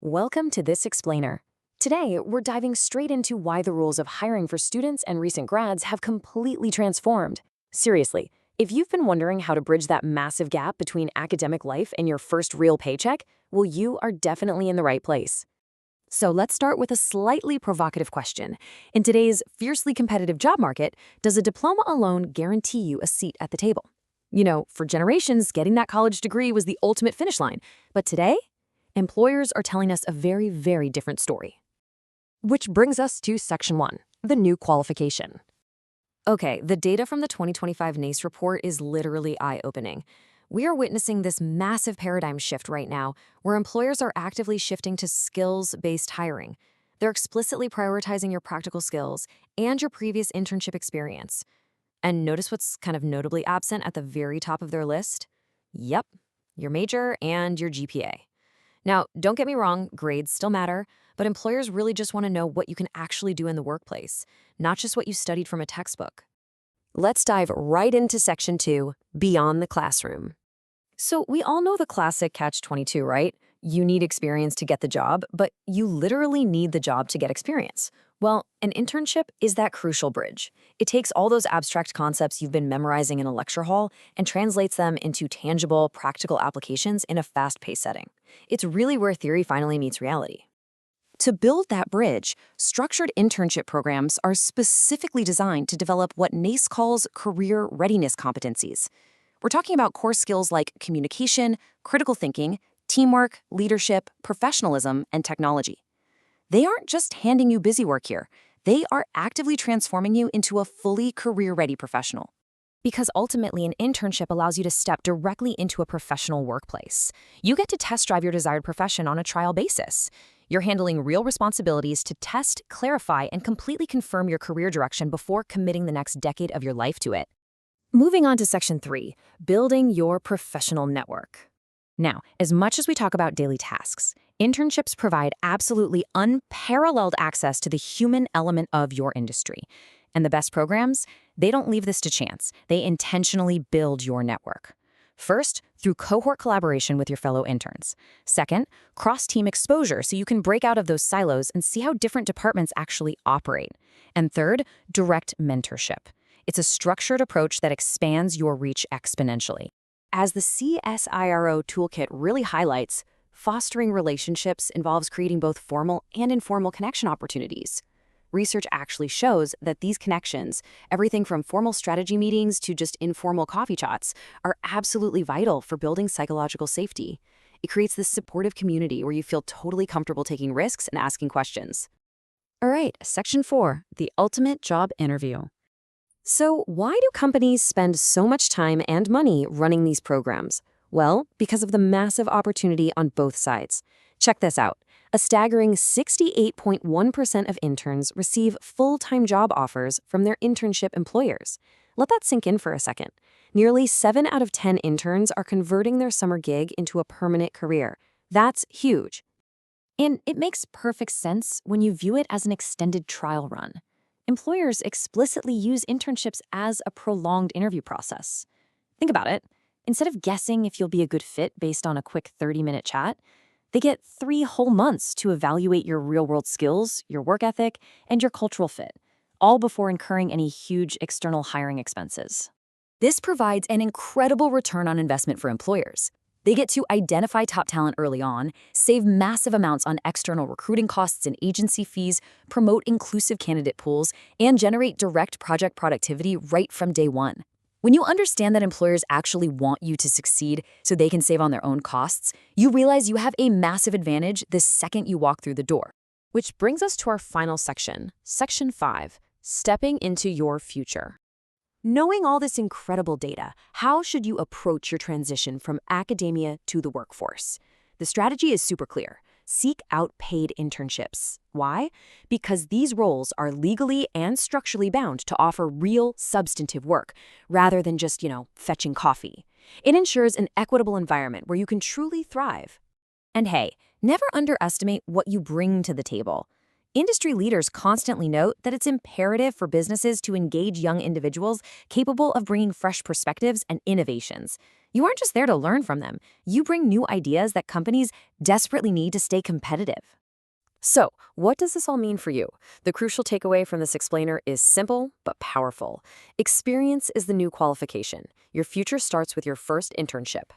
Welcome to This Explainer. Today, we're diving straight into why the rules of hiring for students and recent grads have completely transformed. Seriously, if you've been wondering how to bridge that massive gap between academic life and your first real paycheck, well, you are definitely in the right place. So let's start with a slightly provocative question. In today's fiercely competitive job market, does a diploma alone guarantee you a seat at the table? For generations, getting that college degree was the ultimate finish line. But today, employers are telling us a very, very different story. Which brings us to Section 1, the new qualification. Okay, the data from the 2025 NACE report is literally eye-opening. We are witnessing this massive paradigm shift right now, where employers are actively shifting to skills-based hiring. They're explicitly prioritizing your practical skills and your previous internship experience. And notice what's kind of notably absent at the very top of their list? Yep, your major and your GPA. Now, don't get me wrong, grades still matter, but employers really just want to know what you can actually do in the workplace, not just what you studied from a textbook. Let's dive right into Section 2, Beyond the Classroom. So we all know the classic catch-22, right? You need experience to get the job, but you literally need the job to get experience. Well, an internship is that crucial bridge. It takes all those abstract concepts you've been memorizing in a lecture hall and translates them into tangible, practical applications in a fast-paced setting. It's really where theory finally meets reality. To build that bridge, structured internship programs are specifically designed to develop what NACE calls career readiness competencies. We're talking about core skills like communication, critical thinking, teamwork, leadership, professionalism, and technology. They aren't just handing you busy work here. They are actively transforming you into a fully career-ready professional. Because ultimately, an internship allows you to step directly into a professional workplace. You get to test drive your desired profession on a trial basis. You're handling real responsibilities to test, clarify, and completely confirm your career direction before committing the next decade of your life to it. Moving on to Section 3, building your professional network. Now, as much as we talk about daily tasks, internships provide absolutely unparalleled access to the human element of your industry. And the best programs, they don't leave this to chance. They intentionally build your network. First, through cohort collaboration with your fellow interns. Second, cross-team exposure so you can break out of those silos and see how different departments actually operate. And third, direct mentorship. It's a structured approach that expands your reach exponentially. As the CSIRO toolkit really highlights, fostering relationships involves creating both formal and informal connection opportunities. Research actually shows that these connections, everything from formal strategy meetings to just informal coffee chats, are absolutely vital for building psychological safety. It creates this supportive community where you feel totally comfortable taking risks and asking questions. All right, Section 4, the ultimate job interview. So why do companies spend so much time and money running these programs? Well, because of the massive opportunity on both sides. Check this out. A staggering 68.1% of interns receive full-time job offers from their internship employers. Let that sink in for a second. Nearly 7 out of 10 interns are converting their summer gig into a permanent career. That's huge. And it makes perfect sense when you view it as an extended trial run. Employers explicitly use internships as a prolonged interview process. Think about it. Instead of guessing if you'll be a good fit based on a quick 30-minute chat, they get 3 whole months to evaluate your real-world skills, your work ethic, and your cultural fit, all before incurring any huge external hiring expenses. This provides an incredible return on investment for employers. They get to identify top talent early on, save massive amounts on external recruiting costs and agency fees, promote inclusive candidate pools, and generate direct project productivity right from day one. When you understand that employers actually want you to succeed so they can save on their own costs, you realize you have a massive advantage the second you walk through the door. Which brings us to our final section, Section 5, stepping into your future. Knowing all this incredible data, how should you approach your transition from academia to the workforce? The strategy is super clear. Seek out paid internships. Why? Because these roles are legally and structurally bound to offer real, substantive work, rather than just, fetching coffee. It ensures an equitable environment where you can truly thrive. And hey, never underestimate what you bring to the table. Industry leaders constantly note that it's imperative for businesses to engage young individuals capable of bringing fresh perspectives and innovations. You aren't just there to learn from them, you bring new ideas that companies desperately need to stay competitive. So, what does this all mean for you? The crucial takeaway from this explainer is simple but powerful. Experience is the new qualification. Your future starts with your first internship.